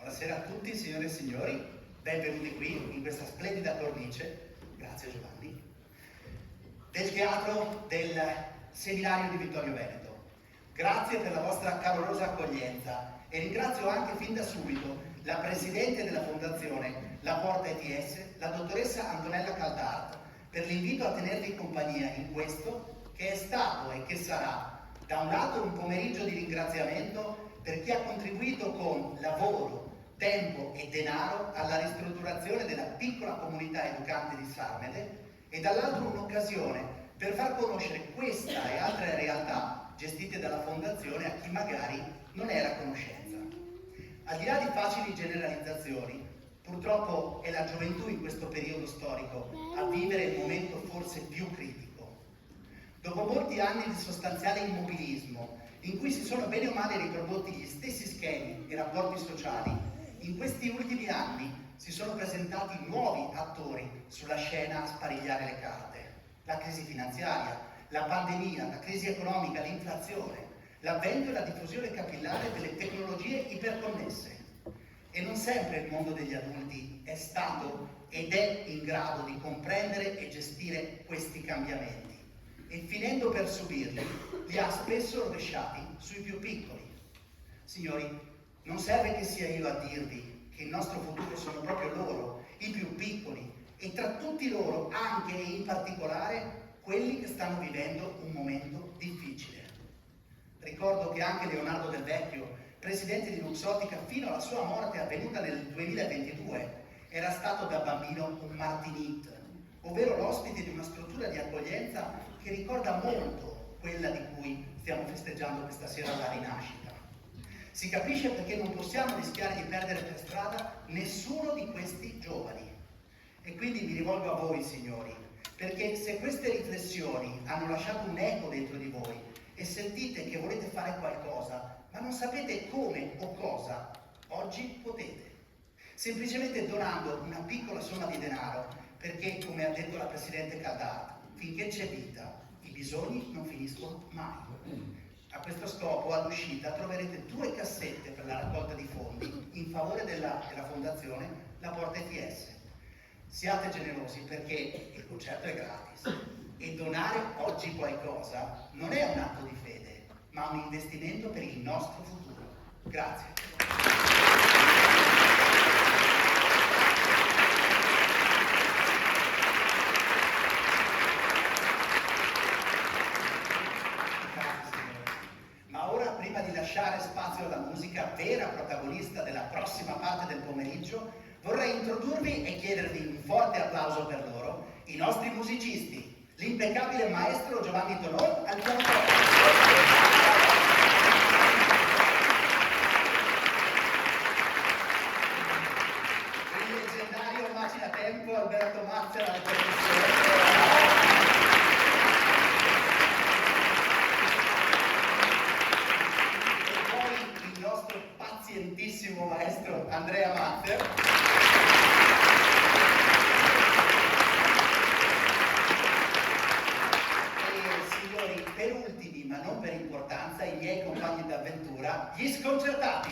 Buonasera a tutti, signore e signori, benvenuti qui in questa splendida cornice, grazie Giovanni, del teatro del seminario di Vittorio Veneto. Grazie per la vostra calorosa accoglienza e ringrazio anche fin da subito la Presidente della Fondazione La Porta ETS, la dottoressa Antonella Caldart, per l'invito a tenervi compagnia in questo che è stato e che sarà, da un lato, un pomeriggio di ringraziamento per chi ha contribuito con lavoro, tempo e denaro alla ristrutturazione della piccola comunità educante di Sarmede e dall'altro un'occasione per far conoscere questa e altre realtà gestite dalla Fondazione a chi magari non era a conoscenza. Al di là di facili generalizzazioni, purtroppo è la gioventù in questo periodo storico a vivere il momento forse più critico. Dopo molti anni di sostanziale immobilismo, in cui si sono bene o male riprodotti gli stessi schemi e rapporti sociali, in questi ultimi anni si sono presentati nuovi attori sulla scena a sparigliare le carte. La crisi finanziaria, la pandemia, la crisi economica, l'inflazione, l'avvento e la diffusione capillare delle tecnologie iperconnesse. E non sempre il mondo degli adulti è stato ed è in grado di comprendere e gestire questi cambiamenti. E finendo per subirli, li ha spesso rovesciati sui più piccoli. Signori, non serve che sia io a dirvi che il nostro futuro sono proprio loro, i più piccoli, e tra tutti loro anche e in particolare quelli che stanno vivendo un momento difficile. Ricordo che anche Leonardo Del Vecchio, presidente di Luxottica fino alla sua morte avvenuta nel 2022, era stato da bambino un Martinit, ovvero l'ospite di una struttura di accoglienza che ricorda molto quella di cui stiamo festeggiando questa sera la rinascita. Si capisce perché non possiamo rischiare di perdere per strada nessuno di questi giovani. E quindi mi rivolgo a voi, signori, perché se queste riflessioni hanno lasciato un eco dentro di voi e sentite che volete fare qualcosa, ma non sapete come o cosa, oggi potete. Semplicemente donando una piccola somma di denaro, perché, come ha detto la Presidente Caldart, finché c'è vita, i bisogni non finiscono mai. A questo scopo, all'uscita, troverete 2 cassette per la raccolta di fondi in favore della Fondazione La Porta ETS. Siate generosi perché il concerto è gratis e donare oggi qualcosa non è un atto di fede, ma un investimento per il nostro futuro. Grazie. Lasciare spazio alla musica vera protagonista della prossima parte del pomeriggio, vorrei introdurvi e chiedervi un forte applauso per loro, i nostri musicisti, l'impeccabile maestro Giovanni Tonon al pianoforte, il leggendario Macina Tempo Alberto Mazzera alle percussioni, pazientissimo maestro Andrea Matter, e signori, per ultimi ma non per importanza, i miei compagni d'avventura, gli Sconcertati.